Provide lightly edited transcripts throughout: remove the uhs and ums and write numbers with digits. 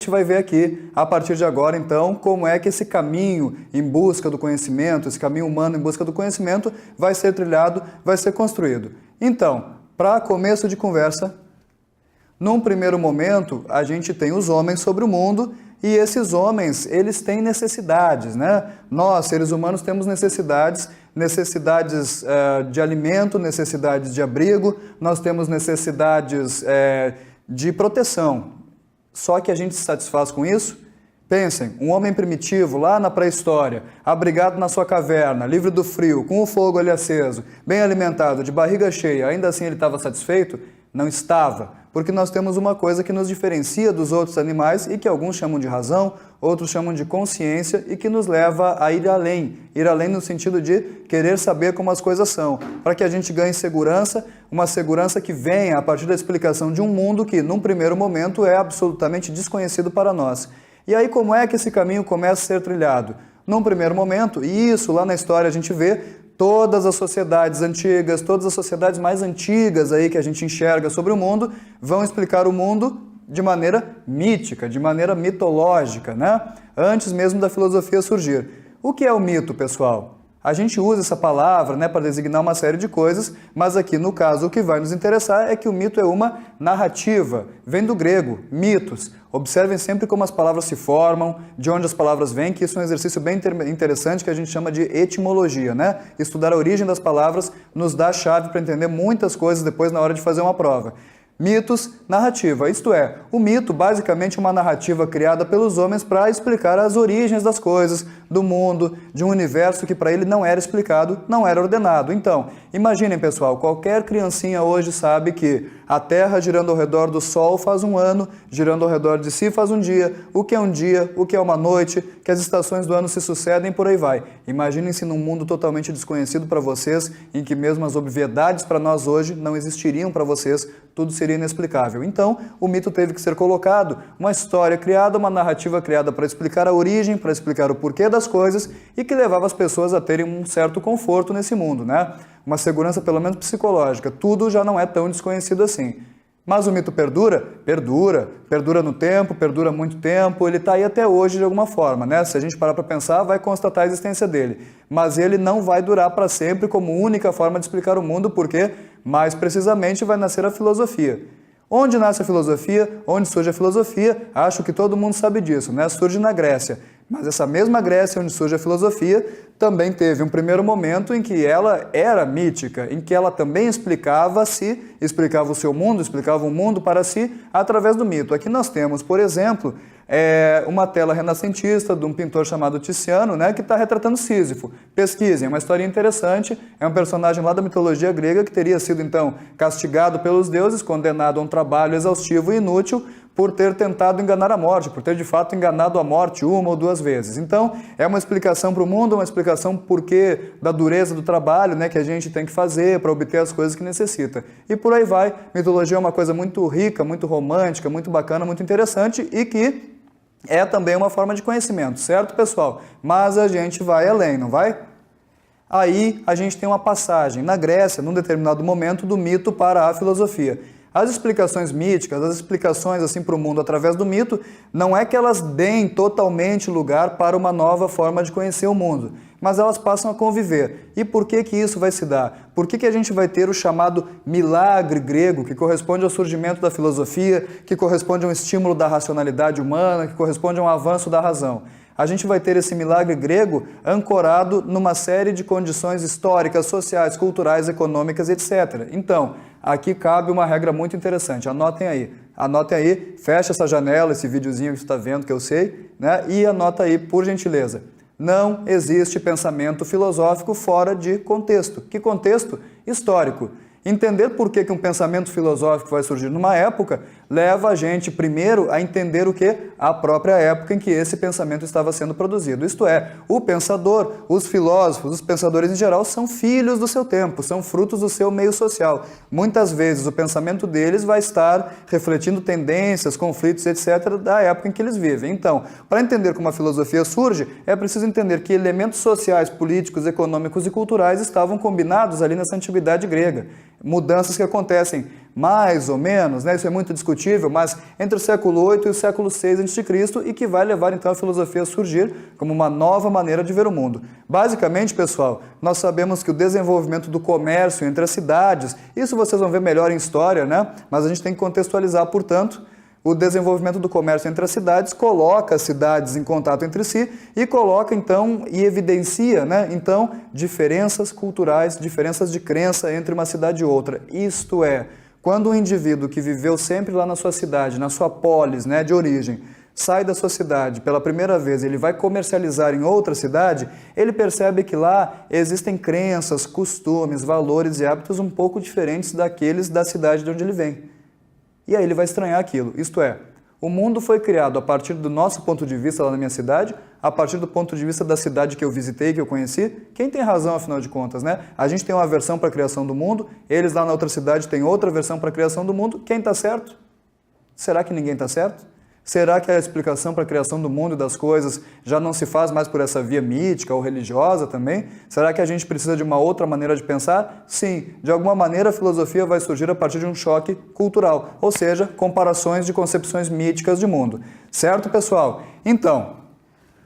gente vai ver aqui, a partir de agora, então, como é que esse caminho em busca do conhecimento, esse caminho humano em busca do conhecimento, vai ser trilhado, vai ser construído. Então, para começo de conversa, num primeiro momento, a gente tem os homens sobre o mundo, e esses homens, eles têm necessidades, né? Nós, seres humanos, temos necessidades de alimento, necessidades de abrigo, nós temos necessidades de proteção. Só que a gente se satisfaz com isso? Pensem, um homem primitivo lá na pré-história, abrigado na sua caverna, livre do frio, com o fogo ali aceso, bem alimentado, de barriga cheia, ainda assim ele estava satisfeito? Não estava, porque nós temos uma coisa que nos diferencia dos outros animais e que alguns chamam de razão, outros chamam de consciência e que nos leva a ir além no sentido de querer saber como as coisas são, para que a gente ganhe segurança, uma segurança que venha a partir da explicação de um mundo que, num primeiro momento, é absolutamente desconhecido para nós. E aí, como é que esse caminho começa a ser trilhado? Num primeiro momento, e isso lá na história a gente vê, todas as sociedades antigas, todas as sociedades mais antigas aí que a gente enxerga sobre o mundo, vão explicar o mundo de maneira mítica, de maneira mitológica, né? Antes mesmo da filosofia surgir. O que é o mito, pessoal? A gente usa essa palavra, né, para designar uma série de coisas, mas aqui no caso o que vai nos interessar é que o mito é uma narrativa, vem do grego, mitos. Observem sempre como as palavras se formam, de onde as palavras vêm, que isso é um exercício bem interessante que a gente chama de etimologia, né? Estudar a origem das palavras nos dá a chave para entender muitas coisas depois na hora de fazer uma prova. Mitos, narrativa, isto é, o mito basicamente é uma narrativa criada pelos homens para explicar as origens das coisas, do mundo, de um universo que para ele não era explicado, não era ordenado. Então, imaginem pessoal, qualquer criancinha hoje sabe que a Terra girando ao redor do Sol faz um ano, girando ao redor de si faz um dia, o que é uma noite, que as estações do ano se sucedem e por aí vai. Imaginem-se num mundo totalmente desconhecido para vocês, em que mesmo as obviedades para nós hoje não existiriam para vocês, tudo seria inexplicável. Então, o mito teve que ser colocado, uma história criada, uma narrativa criada para explicar a origem, para explicar o porquê das coisas e que levava as pessoas a terem um certo conforto nesse mundo, né? Uma segurança pelo menos psicológica. Tudo já não é tão desconhecido assim. Mas o mito perdura? Perdura no tempo, perdura muito tempo, ele está aí até hoje de alguma forma, né? Se a gente parar para pensar, vai constatar a existência dele. Mas ele não vai durar para sempre como única forma de explicar o mundo, porque, mais precisamente, vai nascer a filosofia. Onde nasce a filosofia? Onde surge a filosofia? Acho que todo mundo sabe disso, né? Surge na Grécia. Mas essa mesma Grécia, onde surge a filosofia, também teve um primeiro momento em que ela era mítica, em que ela também explicava o seu mundo, explicava o mundo para si através do mito. Aqui nós temos, por exemplo, uma tela renascentista de um pintor chamado Tiziano, né, que está retratando Sísifo. Pesquisem, é uma história interessante, é um personagem lá da mitologia grega que teria sido, então, castigado pelos deuses, condenado a um trabalho exaustivo e inútil, por ter tentado enganar a morte, por ter de fato enganado a morte uma ou duas vezes. Então, é uma explicação para o mundo, uma explicação porquê da dureza do trabalho, né, que a gente tem que fazer para obter as coisas que necessita. E por aí vai. Mitologia é uma coisa muito rica, muito romântica, muito bacana, muito interessante e que é também uma forma de conhecimento, certo, pessoal? Mas a gente vai além, não vai? Aí a gente tem uma passagem na Grécia, num determinado momento, do mito para a filosofia. As explicações míticas, as explicações assim para o mundo através do mito, não é que elas deem totalmente lugar para uma nova forma de conhecer o mundo, mas elas passam a conviver. E por que que isso vai se dar? Por que que a gente vai ter o chamado milagre grego, que corresponde ao surgimento da filosofia, que corresponde a um estímulo da racionalidade humana, que corresponde a um avanço da razão? A gente vai ter esse milagre grego ancorado numa série de condições históricas, sociais, culturais, econômicas, etc. Então, aqui cabe uma regra muito interessante, anotem aí, fecha essa janela, esse videozinho que você está vendo, que eu sei, né? E anota aí, por gentileza. Não existe pensamento filosófico fora de contexto. Que contexto? Histórico. Entender por que um pensamento filosófico vai surgir numa época leva a gente primeiro a entender o que? A própria época em que esse pensamento estava sendo produzido. Isto é, o pensador, os filósofos, os pensadores em geral são filhos do seu tempo, são frutos do seu meio social. Muitas vezes o pensamento deles vai estar refletindo tendências, conflitos, etc. da época em que eles vivem. Então, para entender como a filosofia surge, é preciso entender que elementos sociais, políticos, econômicos e culturais estavam combinados ali nessa antiguidade grega. Mudanças que acontecem mais ou menos, né? Isso é muito discutível, mas entre o século VIII e o século VI a.C., e que vai levar então a filosofia a surgir como uma nova maneira de ver o mundo. Basicamente, pessoal, nós sabemos que o desenvolvimento do comércio entre as cidades, isso vocês vão ver melhor em história, né? Mas a gente tem que contextualizar, portanto, o desenvolvimento do comércio entre as cidades coloca as cidades em contato entre si e coloca, então, e evidencia, né, então, diferenças culturais, diferenças de crença entre uma cidade e outra. Isto é, quando um indivíduo que viveu sempre lá na sua cidade, na sua polis, né, de origem, sai da sua cidade pela primeira vez, ele vai comercializar em outra cidade, ele percebe que lá existem crenças, costumes, valores e hábitos um pouco diferentes daqueles da cidade de onde ele vem. E aí ele vai estranhar aquilo, isto é, o mundo foi criado a partir do nosso ponto de vista lá na minha cidade, a partir do ponto de vista da cidade que eu visitei, que eu conheci. Quem tem razão, afinal de contas, né? A gente tem uma versão para a criação do mundo, eles lá na outra cidade têm outra versão para a criação do mundo. Quem está certo? Será que ninguém está certo? Será que a explicação para a criação do mundo e das coisas já não se faz mais por essa via mítica ou religiosa também? Será que a gente precisa de uma outra maneira de pensar? Sim, de alguma maneira a filosofia vai surgir a partir de um choque cultural, ou seja, comparações de concepções míticas de mundo. Certo, pessoal? Então,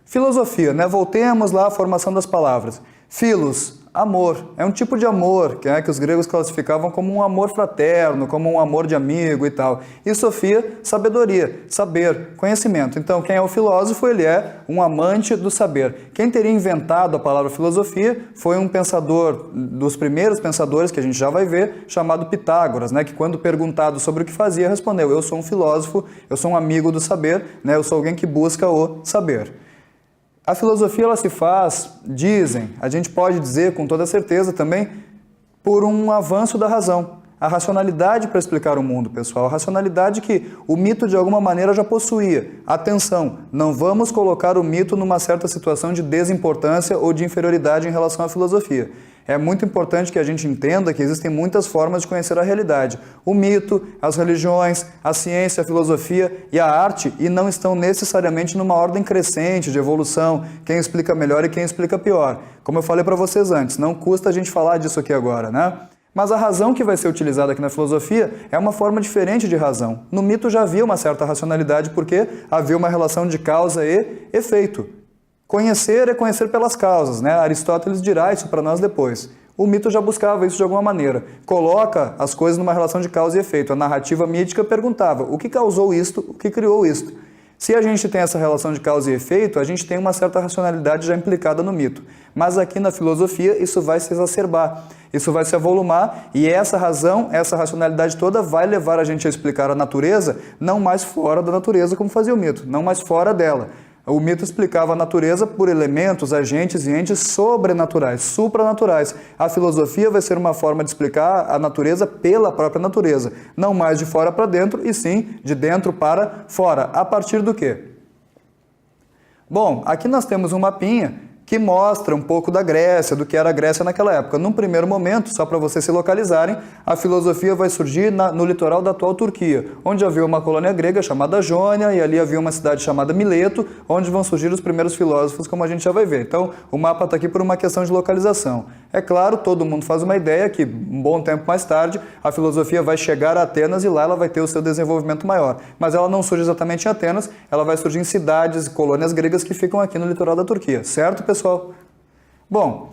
filosofia, né? Voltemos lá à formação das palavras. Philos, amor, é um tipo de amor que os gregos classificavam como um amor fraterno, como um amor de amigo e tal. E Sofia, sabedoria, saber, conhecimento. Então, quem é o filósofo, ele é um amante do saber. Quem teria inventado a palavra filosofia foi um pensador, dos primeiros pensadores que a gente já vai ver, chamado Pitágoras, né? Que quando perguntado sobre o que fazia, respondeu: eu sou um filósofo, eu sou um amigo do saber, né? Eu sou alguém que busca o saber. A filosofia ela se faz, dizem, a gente pode dizer com toda certeza também, por um avanço da razão. A racionalidade para explicar o mundo, pessoal. A racionalidade que o mito de alguma maneira já possuía. Atenção, não vamos colocar o mito numa certa situação de desimportância ou de inferioridade em relação à filosofia. É muito importante que a gente entenda que existem muitas formas de conhecer a realidade. O mito, as religiões, a ciência, a filosofia e a arte, e não estão necessariamente numa ordem crescente de evolução, quem explica melhor e quem explica pior. Como eu falei para vocês antes, não custa a gente falar disso aqui agora, né? Mas a razão que vai ser utilizada aqui na filosofia é uma forma diferente de razão. No mito já havia uma certa racionalidade porque havia uma relação de causa e efeito. Conhecer é conhecer pelas causas, né? Aristóteles dirá isso para nós depois. O mito já buscava isso de alguma maneira. Coloca as coisas numa relação de causa e efeito. A narrativa mítica perguntava: o que causou isto? O que criou isto? Se a gente tem essa relação de causa e efeito, a gente tem uma certa racionalidade já implicada no mito. Mas aqui na filosofia isso vai se exacerbar, isso vai se avolumar e essa razão, essa racionalidade toda vai levar a gente a explicar a natureza não mais fora da natureza como fazia o mito, não mais fora dela. O mito explicava a natureza por elementos, agentes e entes sobrenaturais, supranaturais. A filosofia vai ser uma forma de explicar a natureza pela própria natureza. Não mais de fora para dentro, e sim de dentro para fora. A partir do quê? Bom, aqui nós temos um mapinha que mostra um pouco da Grécia, do que era a Grécia naquela época. Num primeiro momento, só para vocês se localizarem, a filosofia vai surgir no litoral da atual Turquia, onde havia uma colônia grega chamada Jônia, e ali havia uma cidade chamada Mileto, onde vão surgir os primeiros filósofos, como a gente já vai ver. Então, o mapa está aqui por uma questão de localização. É claro, todo mundo faz uma ideia que, um bom tempo mais tarde, a filosofia vai chegar a Atenas e lá ela vai ter o seu desenvolvimento maior. Mas ela não surge exatamente em Atenas, ela vai surgir em cidades e colônias gregas que ficam aqui no litoral da Turquia. Certo, pessoal? Bom,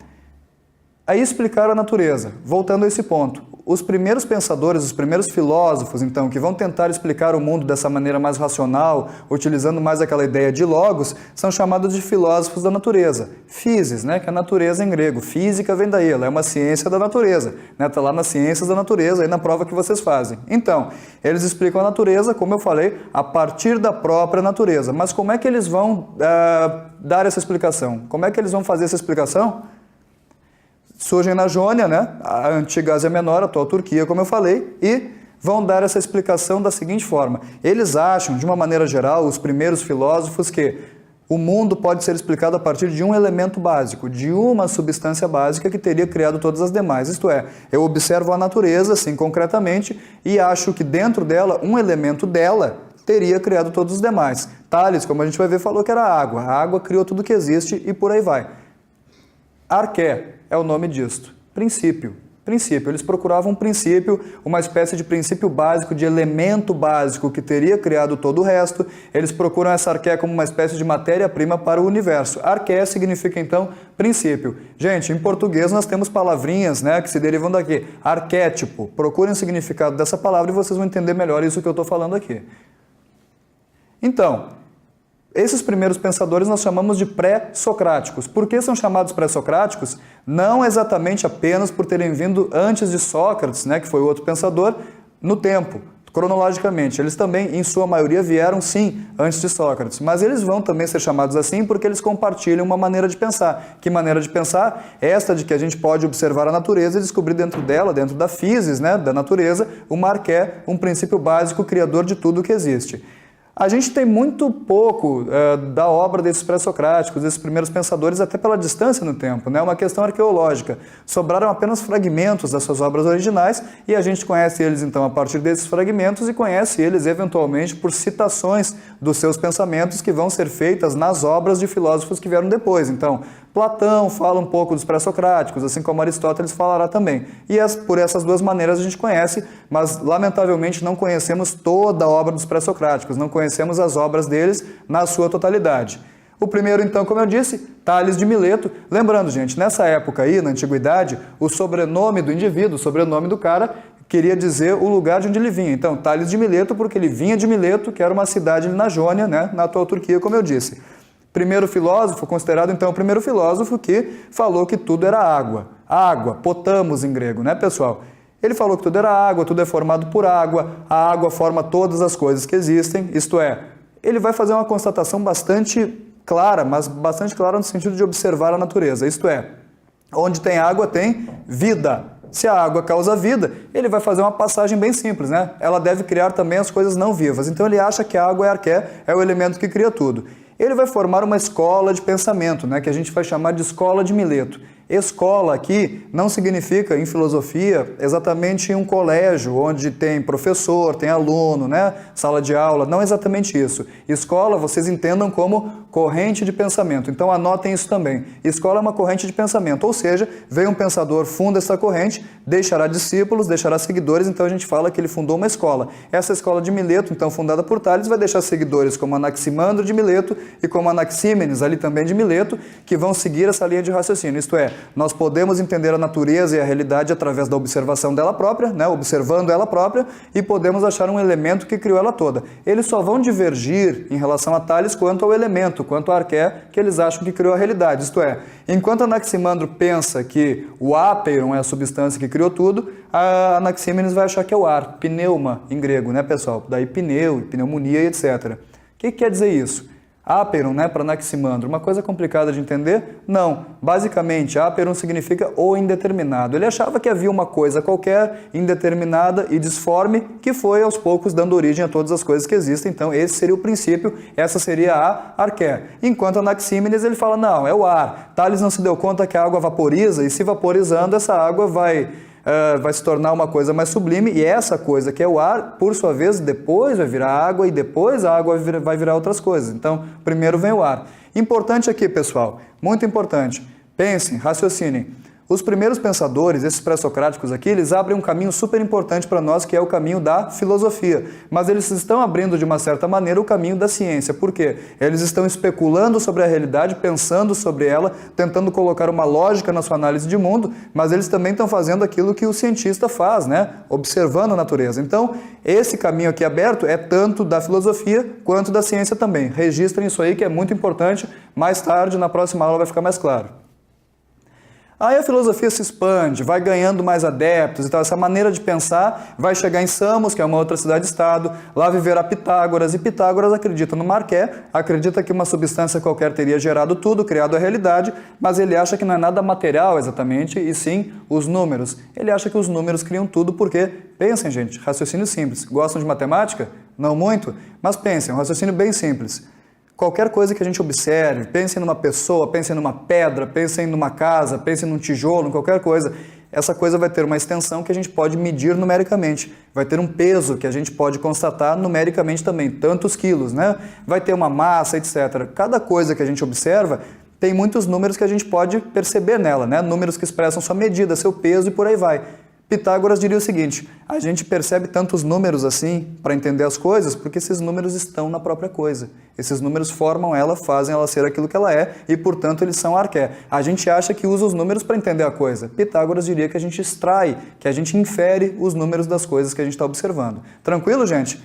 aí explicar a natureza. Voltando a esse ponto, os primeiros pensadores, os primeiros filósofos, então, que vão tentar explicar o mundo dessa maneira mais racional, utilizando mais aquela ideia de logos, são chamados de filósofos da natureza. Physis, né, que é a natureza em grego. Física vem daí, ela é uma ciência da natureza. Está lá nas ciências da natureza, aí na prova que vocês fazem. Então, eles explicam a natureza, como eu falei, a partir da própria natureza. Mas como é que eles vão dar essa explicação? Como é que eles vão fazer essa explicação? Surgem na Jônia, né? A antiga Ásia Menor, a atual Turquia, como eu falei, e vão dar essa explicação da seguinte forma. Eles acham, de uma maneira geral, os primeiros filósofos, que o mundo pode ser explicado a partir de um elemento básico, de uma substância básica que teria criado todas as demais. Isto é, eu observo a natureza, assim, concretamente, e acho que dentro dela, um elemento dela teria criado todos os demais. Tales, como a gente vai ver, falou que era a água. A água criou tudo que existe e por aí vai. Arqué é o nome disto. Princípio. Princípio. Eles procuravam um princípio, uma espécie de princípio básico, de elemento básico que teria criado todo o resto. Eles procuram essa arqué como uma espécie de matéria-prima para o universo. Arqué significa, então, princípio. Gente, em português nós temos palavrinhas, né, que se derivam daqui. Arquétipo. Procurem o significado dessa palavra e vocês vão entender melhor isso que eu estou falando aqui. Então, esses primeiros pensadores nós chamamos de pré-socráticos. Por que são chamados pré-socráticos? Não exatamente apenas por terem vindo antes de Sócrates, né, que foi o outro pensador, no tempo, cronologicamente. Eles também, em sua maioria, vieram, sim, antes de Sócrates. Mas eles vão também ser chamados assim porque eles compartilham uma maneira de pensar. Que maneira de pensar? Esta de que a gente pode observar a natureza e descobrir dentro dela, dentro da physis, né, da natureza, uma arqué, um princípio básico, criador de tudo o que existe. A gente tem muito pouco da obra desses pré-socráticos, desses primeiros pensadores, até pela distância no tempo, né? Uma questão arqueológica. Sobraram apenas fragmentos das suas obras originais e a gente conhece eles, então, a partir desses fragmentos e conhece eles, eventualmente, por citações dos seus pensamentos que vão ser feitas nas obras de filósofos que vieram depois. Então, Platão fala um pouco dos pré-socráticos, assim como Aristóteles falará também. E por essas duas maneiras a gente conhece, mas lamentavelmente não conhecemos toda a obra dos pré-socráticos, não conhecemos as obras deles na sua totalidade. O primeiro, então, como eu disse, Tales de Mileto. Lembrando, gente, nessa época aí, na antiguidade, o sobrenome do indivíduo, o sobrenome do cara, queria dizer o lugar de onde ele vinha. Então, Tales de Mileto, porque ele vinha de Mileto, que era uma cidade na Jônia, né, na atual Turquia, como eu disse. Primeiro filósofo, considerado então o primeiro filósofo que falou que tudo era água. Água, potamos em grego, né, pessoal? Ele falou que tudo era água, tudo é formado por água, a água forma todas as coisas que existem, isto é, ele vai fazer uma constatação bastante clara, mas bastante clara no sentido de observar a natureza, isto é, onde tem água tem vida. Se a água causa vida, ele vai fazer uma passagem bem simples, né? Ela deve criar também as coisas não vivas. Então ele acha que a água é arqué, é o elemento que cria tudo. Ele vai formar uma escola de pensamento, né, que a gente vai chamar de escola de Mileto. Escola aqui não significa, em filosofia, exatamente um colégio onde tem professor, tem aluno, né, sala de aula, não exatamente isso. Escola, vocês entendam como corrente de pensamento, então anotem isso também. Escola é uma corrente de pensamento, ou seja, veio um pensador, funda essa corrente, deixará discípulos, deixará seguidores, então a gente fala que ele fundou uma escola. Essa escola de Mileto, então fundada por Tales, vai deixar seguidores como Anaximandro de Mileto e como Anaxímenes, ali também de Mileto, que vão seguir essa linha de raciocínio, isto é, nós podemos entender a natureza e a realidade através da observação dela própria, né, observando ela própria, e podemos achar um elemento que criou ela toda. Eles só vão divergir em relação a Tales quanto ao elemento, quanto à arqué que eles acham que criou a realidade. Isto é, enquanto Anaximandro pensa que o ápeiron é a substância que criou tudo, a Anaxímenes vai achar que é o ar, pneuma em grego, né, pessoal? Daí pneu, pneumonia e etc. O que quer dizer isso? Áperon, né, para Anaximandro, uma coisa complicada de entender? Não. Basicamente, áperon significa o indeterminado. Ele achava que havia uma coisa qualquer, indeterminada e disforme, que foi aos poucos dando origem a todas as coisas que existem. Então, esse seria o princípio, essa seria a arqué. Enquanto Anaxímenes, ele fala, não, é o ar. Tales não se deu conta que a água vaporiza e se vaporizando, essa água vai se tornar uma coisa mais sublime, e essa coisa que é o ar, por sua vez, depois vai virar água, e depois a água vai virar outras coisas. Então, primeiro vem o ar. Importante aqui, pessoal, muito importante, pensem, raciocinem. Os primeiros pensadores, esses pré-socráticos aqui, eles abrem um caminho super importante para nós, que é o caminho da filosofia. Mas eles estão abrindo, de uma certa maneira, o caminho da ciência. Por quê? Eles estão especulando sobre a realidade, pensando sobre ela, tentando colocar uma lógica na sua análise de mundo, mas eles também estão fazendo aquilo que o cientista faz, né? Observando a natureza. Então, esse caminho aqui aberto é tanto da filosofia quanto da ciência também. Registrem isso aí, que é muito importante. Mais tarde, na próxima aula, vai ficar mais claro. Aí a filosofia se expande, vai ganhando mais adeptos e tal. Essa maneira de pensar vai chegar em Samos, que é uma outra cidade-estado, lá viverá Pitágoras, e Pitágoras acredita no arqué, acredita que uma substância qualquer teria gerado tudo, criado a realidade, mas ele acha que não é nada material exatamente, e sim os números. Ele acha que os números criam tudo porque, pensem gente, raciocínio simples. Gostam de matemática? Não muito, mas pensem, um raciocínio bem simples. Qualquer coisa que a gente observe, pensem numa pessoa, pensem numa pedra, pensem numa casa, pensem num tijolo, em qualquer coisa, essa coisa vai ter uma extensão que a gente pode medir numericamente, vai ter um peso que a gente pode constatar numericamente também, tantos quilos, né? Vai ter uma massa, etc. Cada coisa que a gente observa tem muitos números que a gente pode perceber nela, né? Números que expressam sua medida, seu peso e por aí vai. Pitágoras diria o seguinte: a gente percebe tantos números assim para entender as coisas porque esses números estão na própria coisa. Esses números formam ela, fazem ela ser aquilo que ela é e, portanto, eles são arqué. A gente acha que usa os números para entender a coisa. Pitágoras diria que a gente extrai, que a gente infere os números das coisas que a gente está observando. Tranquilo, gente?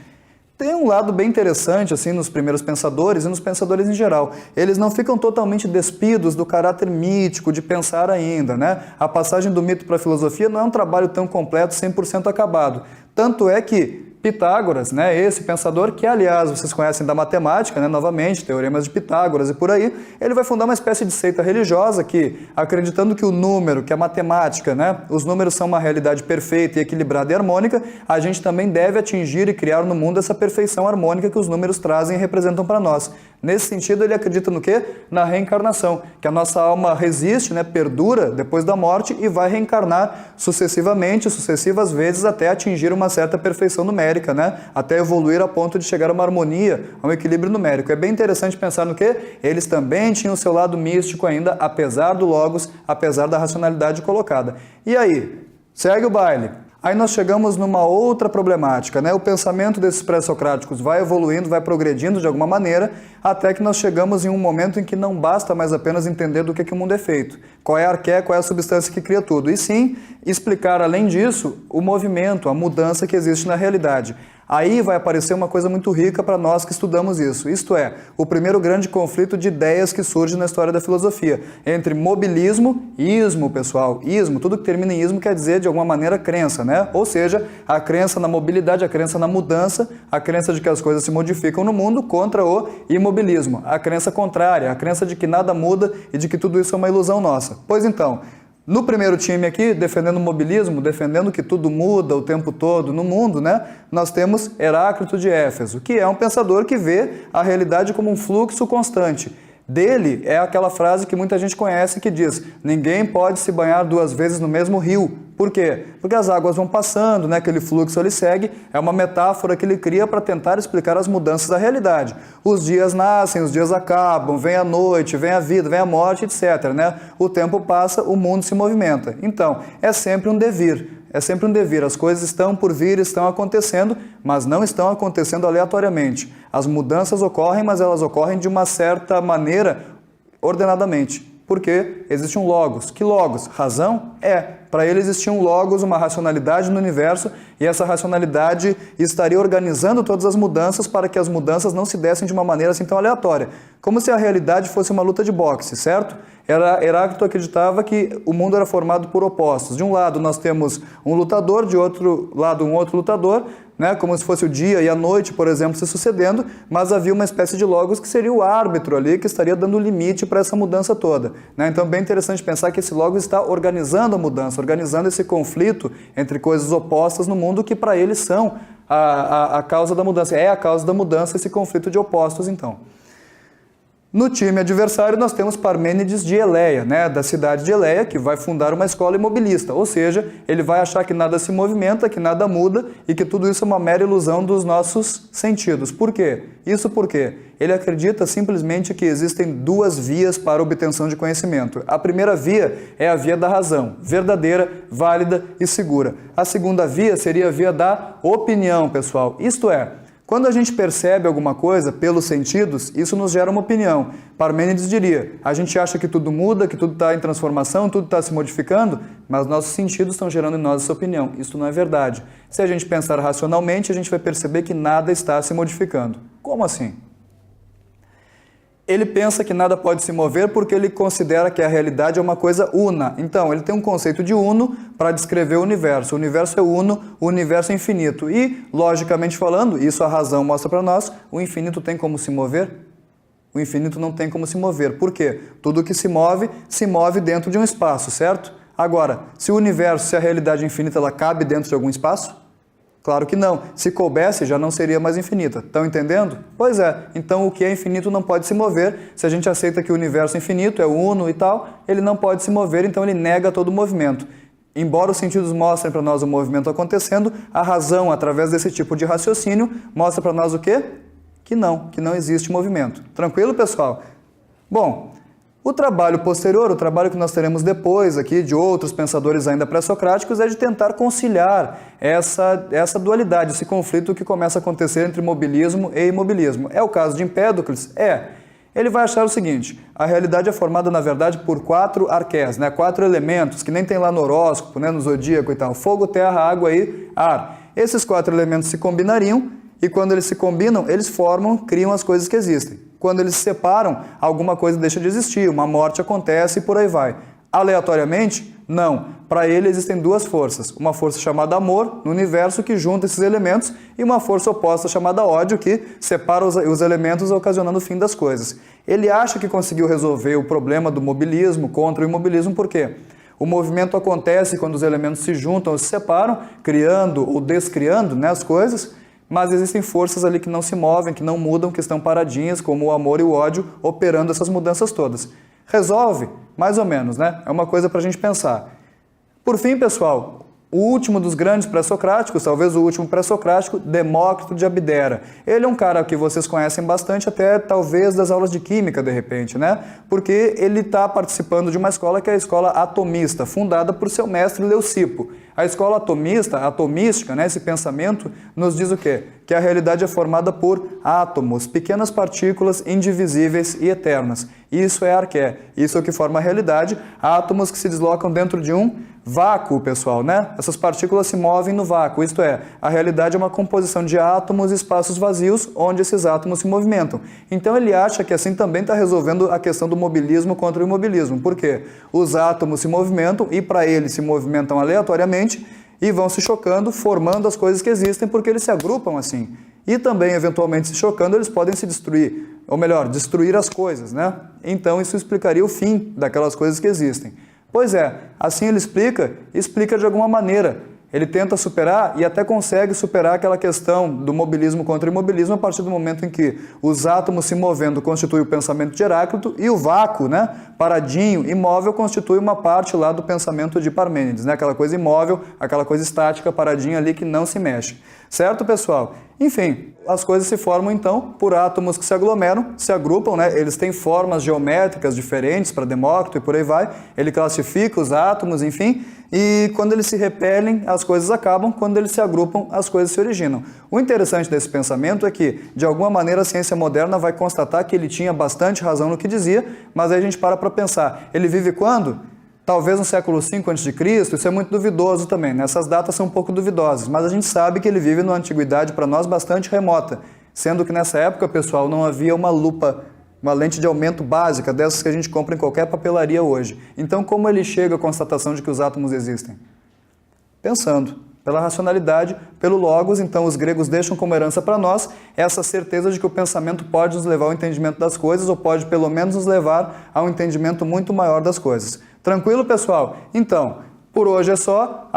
Tem um lado bem interessante assim nos primeiros pensadores e nos pensadores em geral. Eles não ficam totalmente despidos do caráter mítico de pensar ainda, né? A passagem do mito para a filosofia não é um trabalho tão completo, 100% acabado. Tanto é que Pitágoras, né, esse pensador que, aliás, vocês conhecem da matemática, né, novamente, teoremas de Pitágoras e por aí, ele vai fundar uma espécie de seita religiosa que, acreditando que o número, que a matemática, né, os números são uma realidade perfeita e equilibrada e harmônica, a gente também deve atingir e criar no mundo essa perfeição harmônica que os números trazem e representam para nós. Nesse sentido, ele acredita no quê? Na reencarnação, que a nossa alma resiste, né, perdura depois da morte e vai reencarnar sucessivamente, sucessivas vezes, até atingir uma certa perfeição numérica, né, até evoluir a ponto de chegar a uma harmonia, a um equilíbrio numérico. É bem interessante pensar no quê? Eles também tinham o seu lado místico ainda, apesar do logos, apesar da racionalidade colocada. E aí? Segue o baile. Aí nós chegamos numa outra problemática, né? O pensamento desses pré-socráticos vai evoluindo, vai progredindo de alguma maneira, até que nós chegamos em um momento em que não basta mais apenas entender do que o mundo é feito. Qual é a arqué, qual é a substância que cria tudo. E sim, explicar além disso o movimento, a mudança que existe na realidade. Aí vai aparecer uma coisa muito rica para nós que estudamos isso. Isto é, o primeiro grande conflito de ideias que surge na história da filosofia, entre mobilismo e ismo, pessoal. Ismo, tudo que termina em ismo quer dizer, de alguma maneira, crença, né? Ou seja, a crença na mobilidade, a crença na mudança, a crença de que as coisas se modificam no mundo contra o imobilismo. A crença contrária, a crença de que nada muda e de que tudo isso é uma ilusão nossa. Pois então, no primeiro time aqui, defendendo o mobilismo, defendendo que tudo muda o tempo todo no mundo, né? Nós temos Heráclito de Éfeso, que é um pensador que vê a realidade como um fluxo constante. Dele é aquela frase que muita gente conhece que diz: ninguém pode se banhar duas vezes no mesmo rio. Por quê? Porque as águas vão passando, né? Aquele fluxo ele segue, é uma metáfora que ele cria para tentar explicar as mudanças da realidade. Os dias nascem, os dias acabam, vem a noite, vem a vida, vem a morte, etc. Né? O tempo passa, o mundo se movimenta. Então, é sempre um devir. É sempre um devir, as coisas estão por vir, estão acontecendo, mas não estão acontecendo aleatoriamente. As mudanças ocorrem, mas elas ocorrem de uma certa maneira ordenadamente. Porque existe um logos. Que logos? Razão? Para ele existia um logos, uma racionalidade no universo, e essa racionalidade estaria organizando todas as mudanças para que as mudanças não se dessem de uma maneira assim tão aleatória. Como se a realidade fosse uma luta de boxe, certo? Heráclito acreditava que o mundo era formado por opostos. De um lado nós temos um lutador, de outro lado um outro lutador, né? Como se fosse o dia e a noite, por exemplo, se sucedendo, mas havia uma espécie de logos que seria o árbitro ali, que estaria dando limite para essa mudança toda. Né? Então é bem interessante pensar que esse logos está organizando a mudança, organizando esse conflito entre coisas opostas no mundo que para eles são a causa da mudança. É a causa da mudança esse conflito de opostos, então. No time adversário nós temos Parmênides de Eleia, né, da cidade de Eleia, que vai fundar uma escola imobilista, ou seja, ele vai achar que nada se movimenta, que nada muda e que tudo isso é uma mera ilusão dos nossos sentidos. Por quê? Isso porque ele acredita simplesmente que existem duas vias para a obtenção de conhecimento. A primeira via é a via da razão, verdadeira, válida e segura. A segunda via seria a via da opinião, pessoal. Isto é, quando a gente percebe alguma coisa pelos sentidos, isso nos gera uma opinião. Parmênides diria, a gente acha que tudo muda, que tudo está em transformação, tudo está se modificando, mas nossos sentidos estão gerando em nós essa opinião. Isso não é verdade. Se a gente pensar racionalmente, a gente vai perceber que nada está se modificando. Como assim? Ele pensa que nada pode se mover porque ele considera que a realidade é uma coisa una. Então, ele tem um conceito de uno para descrever o universo. O universo é uno, o universo é infinito. E, logicamente falando, isso a razão mostra para nós, o infinito tem como se mover? O infinito não tem como se mover. Por quê? Tudo que se move dentro de um espaço, certo? Agora, se o universo, se a realidade é infinita, ela cabe dentro de algum espaço? Claro que não. Se coubesse, já não seria mais infinita. Estão entendendo? Pois é. Então, o que é infinito não pode se mover. Se a gente aceita que o universo é infinito, é uno e tal, ele não pode se mover, então ele nega todo o movimento. Embora os sentidos mostrem para nós o movimento acontecendo, a razão, através desse tipo de raciocínio, mostra para nós o quê? Que não existe movimento. Tranquilo, pessoal? Bom, O trabalho posterior, o trabalho que nós teremos depois aqui de outros pensadores ainda pré-socráticos, é de tentar conciliar essa dualidade, esse conflito que começa a acontecer entre mobilismo e imobilismo. É o caso de Empédocles? Ele vai achar o seguinte: a realidade é formada, na verdade, por 4 arqués, 4 elementos, que nem tem lá no horóscopo, no zodíaco e tal: fogo, terra, água e ar. Esses 4 elementos se combinariam, e quando eles se combinam, eles formam, criam as coisas que existem. Quando eles se separam, alguma coisa deixa de existir, uma morte acontece e por aí vai. Aleatoriamente? Não. Para ele existem 2 forças. Uma força chamada amor, no universo, que junta esses elementos, e uma força oposta chamada ódio, que separa os elementos, ocasionando o fim das coisas. Ele acha que conseguiu resolver o problema do mobilismo contra o imobilismo, por quê? O movimento acontece quando os elementos se juntam ou se separam, criando ou descriando as coisas, mas existem forças ali que não se movem, que não mudam, que estão paradinhas, como o amor e o ódio, operando essas mudanças todas. Resolve? Mais ou menos, É uma coisa para a gente pensar. Por fim, pessoal, o último dos grandes pré-socráticos, talvez o último pré-socrático, Demócrito de Abdera. Ele é um cara que vocês conhecem bastante, até talvez das aulas de química, de repente, Porque ele está participando de uma escola que é a escola atomista, fundada por seu mestre Leucipo. A escola atomista, atomística, esse pensamento, nos diz o quê? Que a realidade é formada por átomos, pequenas partículas indivisíveis e eternas. Isso é arqué, isso é o que forma a realidade, átomos que se deslocam dentro de um vácuo, pessoal, Essas partículas se movem no vácuo, isto é, a realidade é uma composição de átomos e espaços vazios onde esses átomos se movimentam. Então ele acha que assim também está resolvendo a questão do mobilismo contra o imobilismo. Por quê? Os átomos se movimentam e para ele se movimentam aleatoriamente e vão se chocando, formando as coisas que existem porque eles se agrupam assim. E também, eventualmente, se chocando, eles podem se destruir, ou melhor, destruir as coisas, Então isso explicaria o fim daquelas coisas que existem. Pois é, assim ele explica de alguma maneira. Ele tenta superar e até consegue superar aquela questão do mobilismo contra o imobilismo a partir do momento em que os átomos se movendo constituem o pensamento de Heráclito e o vácuo, paradinho, imóvel, constitui uma parte lá do pensamento de Parmênides, Aquela coisa imóvel, aquela coisa estática, paradinha ali que não se mexe. Certo, pessoal? Enfim, as coisas se formam então por átomos que se aglomeram, se agrupam, Eles têm formas geométricas diferentes para Demócrito e por aí vai. Ele classifica os átomos, enfim, e quando eles se repelem, as coisas acabam, quando eles se agrupam, as coisas se originam. O interessante desse pensamento é que, de alguma maneira, a ciência moderna vai constatar que ele tinha bastante razão no que dizia, mas aí a gente para pensar, ele vive quando? Talvez no século V a.C., isso é muito duvidoso também, Essas datas são um pouco duvidosas, mas a gente sabe que ele vive numa antiguidade para nós bastante remota, sendo que nessa época, pessoal, não havia uma lupa, uma lente de aumento básica, dessas que a gente compra em qualquer papelaria hoje. Então, como ele chega à constatação de que os átomos existem? Pensando. Pela racionalidade, pelo logos, então os gregos deixam como herança para nós essa certeza de que o pensamento pode nos levar ao entendimento das coisas, ou pode pelo menos nos levar a um entendimento muito maior das coisas. Tranquilo, pessoal? Então, por hoje é só.